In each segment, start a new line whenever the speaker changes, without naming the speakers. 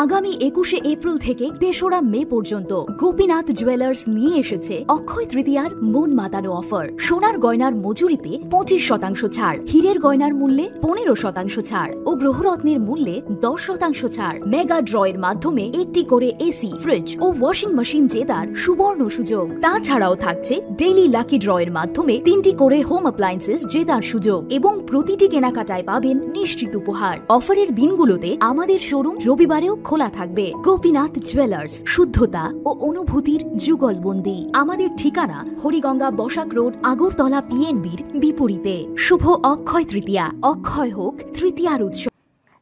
আগামী ২১শে এপ্রিল থেকে ৩রা মে পর্যন্ত গোপীনাথ জুয়েলার্স নিয়ে এসেছে অক্ষয় তৃতীয়ার মন মাতানো অফার। সোনার গয়নার মজুরিতে ২৫% ছাড়, হীরের গয়নার মূল্যে ১৫% ছাড় ও গ্রহরত্নের মূল্যে 10% ছাড়। মেগা ড্রয়ের মাধ্যমে একটি করে এসি, ফ্রিজ ও ওয়াশিং মেশিন জেতার সুবর্ণ সুযোগ। তাছাড়াও থাকছে ডেইলি লাকি ড্রয়ের মাধ্যমে 3টি করে হোম অ্যাপ্লায়েন্সেস জেতার সুযোগ এবং প্রতিটি কেনাকাটায় পাবেন নিশ্চিত উপহার। অফারের দিনগুলোতে আমাদের শোরুম রবিবারেও খোলা থাকবে। গোপীনাথ জুয়েলার্স, শুদ্ধতা ও অনুভূতির যুগলবন্দি। আমাদের ঠিকানা হরিগঙ্গা বসাক রোড, আগরতলা পিএনবির বিপরীতে। শুভ অক্ষয় তৃতীয়া, অক্ষয় হোক তৃতীয়ার উৎসব।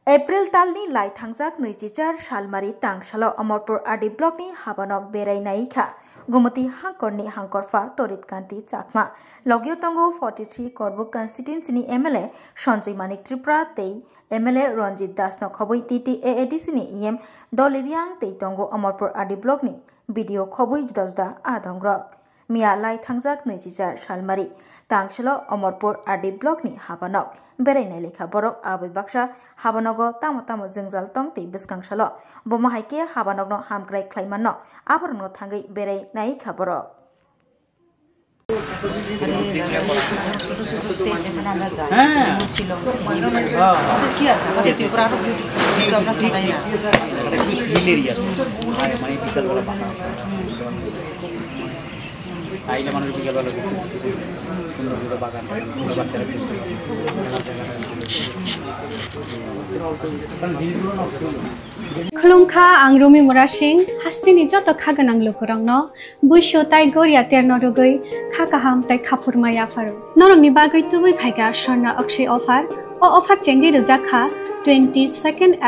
एप्रिल तालनि लाई थांजाक 24 सालमारि तांगसालाव अमरपुर आरडी ब्लकनि हाबानक बेरायनायखा गुमति हांकरनि हांकरफा तरित कान्ति चाकमा लगियो तंगो 43 करबुक कन्स्टिट्युएन्सिनि एमएलए सञ्जय मानिक त्रिपुरा तै एमएलए रंजित दास न खबै टीटी एएडीसीनि इएम दलिरियां तै तंगो अमरपुर आरडी ब्लकनि भिडियो खबै जदजदा आदंग्रक मिया लाई थांजाक 24 सालमारि तांगसालाव अमरपुर आरडी ब्लकनि हाबानक बेरायनाय लेखा बरक आबै बाक्सा हाबानगो तामो तामो जोंजाल तंग तै बिस्कांसालो बमाहायके हाबानगनो हामग्राय ख्लायमाननो आबरनो थांगै बेरायनाय खबरक
खुलुमखा आं रमि मुरा सिंह हास्तिनि जत खागोनां लोगोरांनो बुइसो ताइ गरिया तेरनरगै खाकाहाम ताइ खाफुरमाय आफार नरंनि बागै तुबै फायगा स्वर्णा अक्षय अफार ओ अफार चेंगि रजाखा 22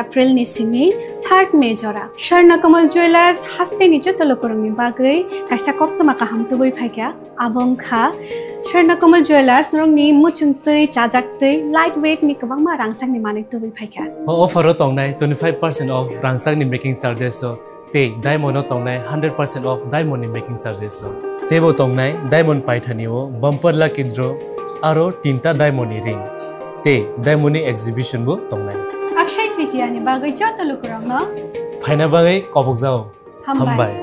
एप्रिल निसिमि 3 मे जरा स्वर्ण कमल ज्वेलर्स हास्तिनि जत लोगोरांनि बागै कायसा कप्तमा काहाम तुबै फायगा आबंखा स्वर्ण कमल ज्वेलर्स नरंनि मुचुंतै चाजाक्तै लाइट वेट नि गोबांमा रांसांनि माने तुबै फायगा
अफार तंनाय 25% ऑफ रांसांनि मेकिंग चार्जेस ते डायमंड तंनाय 100% ऑफ डायमंड नि मेकिंग चार्जेस तेबो तंनाय डायमंड पाइथानिओ बम्पर लाकी ड्र आरो 3टा डायमंड नि रिंग ते डायमंड नि एक्जिबिशन बो तंनाय
अक्षय तृतीया नि बागै जत लोगोरांनो
फाइना बागै कबक जाओ हामबाय।